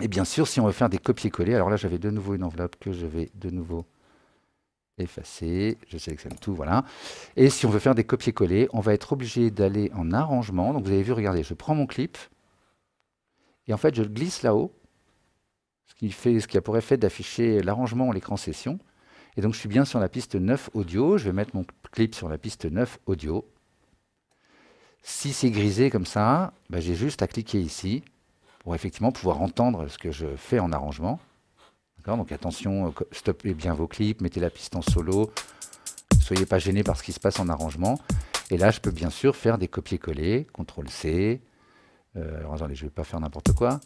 Et bien sûr, si on veut faire des copier-coller, alors là j'avais de nouveau une enveloppe que je vais de nouveau effacer. Je sélectionne tout, voilà. Et si on veut faire des copier-coller, on va être obligé d'aller en arrangement. Donc vous avez vu, regardez, je prends mon clip et en fait je le glisse là-haut, ce qui a pour effet d'afficher l'arrangement à l'écran session. Et donc je suis bien sur la piste 9 audio, je vais mettre mon clip sur la piste 9 audio. Si c'est grisé comme ça, bah, j'ai juste à cliquer ici pour effectivement pouvoir entendre ce que je fais en arrangement. Donc attention, stoppez bien vos clips, mettez la piste en solo, ne soyez pas gênés par ce qui se passe en arrangement. Et là, je peux bien sûr faire des copier-coller, CTRL-C. Alors attendez, je ne vais pas faire n'importe quoi.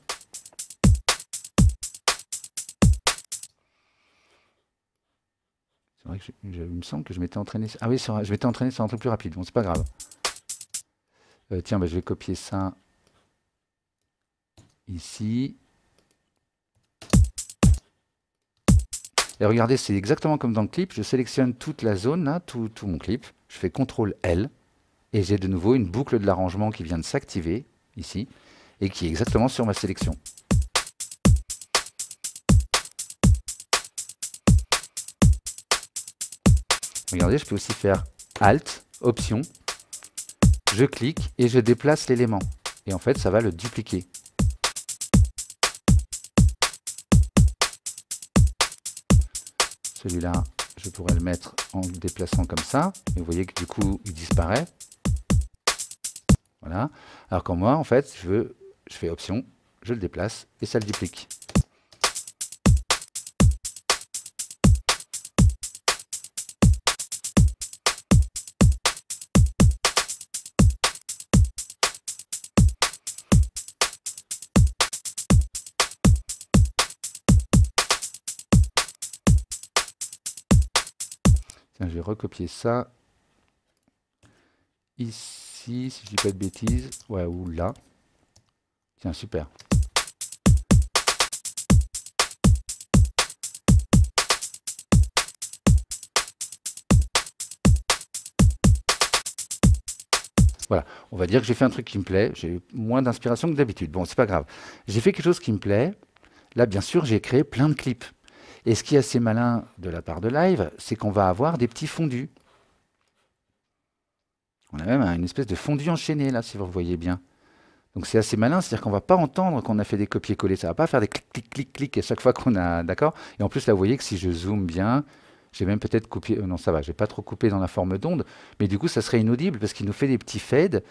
C'est vrai que il me semble que je m'étais entraîné. Ah oui, je m'étais entraîné sur un truc plus rapide. Bon, c'est pas grave. Tiens, bah, je vais copier ça ici. Et regardez, c'est exactement comme dans le clip. Je sélectionne toute la zone, là, tout mon clip. Je fais CTRL-L. Et j'ai de nouveau une boucle de l'arrangement qui vient de s'activer, ici, et qui est exactement sur ma sélection. Regardez, je peux aussi faire Alt, Option, je clique et je déplace l'élément. Et en fait, ça va le dupliquer. Celui-là, je pourrais le mettre en le déplaçant comme ça. Et vous voyez que du coup, il disparaît. Voilà. Alors que moi, en fait, je fais Option, je le déplace et ça le duplique. Tiens, je vais recopier ça ici, si je dis pas de bêtises. Ouais, ou là. Tiens, super. Voilà, on va dire que j'ai fait un truc qui me plaît. J'ai moins d'inspiration que d'habitude. Bon, c'est pas grave. J'ai fait quelque chose qui me plaît. Là, bien sûr, j'ai créé plein de clips. Et ce qui est assez malin de la part de Live, c'est qu'on va avoir des petits fondus. On a même une espèce de fondu enchaîné, là, si vous voyez bien. Donc c'est assez malin, c'est-à-dire qu'on ne va pas entendre qu'on a fait des copier-coller. Ça ne va pas faire des clic, clic, clic, clic à chaque fois qu'on a... D'accord. Et en plus, là, vous voyez que si je zoome bien, j'ai même peut-être coupé... non, ça va, j'ai pas trop coupé dans la forme d'onde. Mais du coup, ça serait inaudible parce qu'il nous fait des petits fades.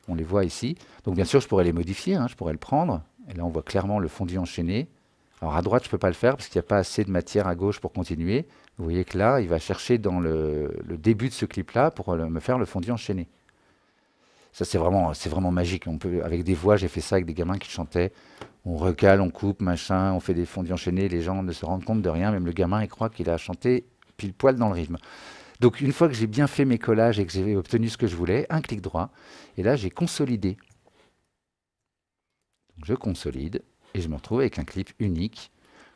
On les voit ici. Donc bien sûr, je pourrais les modifier. Hein, je pourrais le prendre. Et là, on voit clairement le fondu enchaîné. Alors à droite, je ne peux pas le faire parce qu'il n'y a pas assez de matière à gauche pour continuer. Vous voyez que là, il va chercher dans le début de ce clip-là pour me faire le fondu enchaîné. Ça, c'est vraiment magique. On peut, avec des voix, j'ai fait ça avec des gamins qui chantaient. On recale, on coupe, machin, on fait des fondus enchaînés. Les gens ne se rendent compte de rien. Même le gamin, il croit qu'il a chanté pile poil dans le rythme. Donc, une fois que j'ai bien fait mes collages et que j'ai obtenu ce que je voulais, un clic droit. Et là, j'ai consolidé. Donc, je consolide et je me retrouve avec un clip unique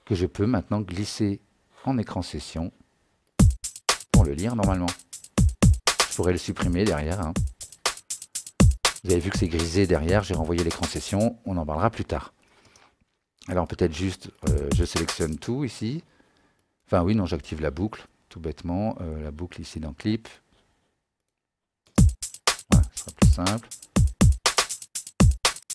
que je peux maintenant glisser en écran session pour le lire normalement. Je pourrais le supprimer derrière. Hein. Vous avez vu que c'est grisé derrière, j'ai renvoyé l'écran session, on en parlera plus tard. Alors peut-être juste, je sélectionne tout ici. Enfin oui, non, j'active la boucle, tout bêtement. La boucle ici dans Clip. Voilà, ce sera plus simple.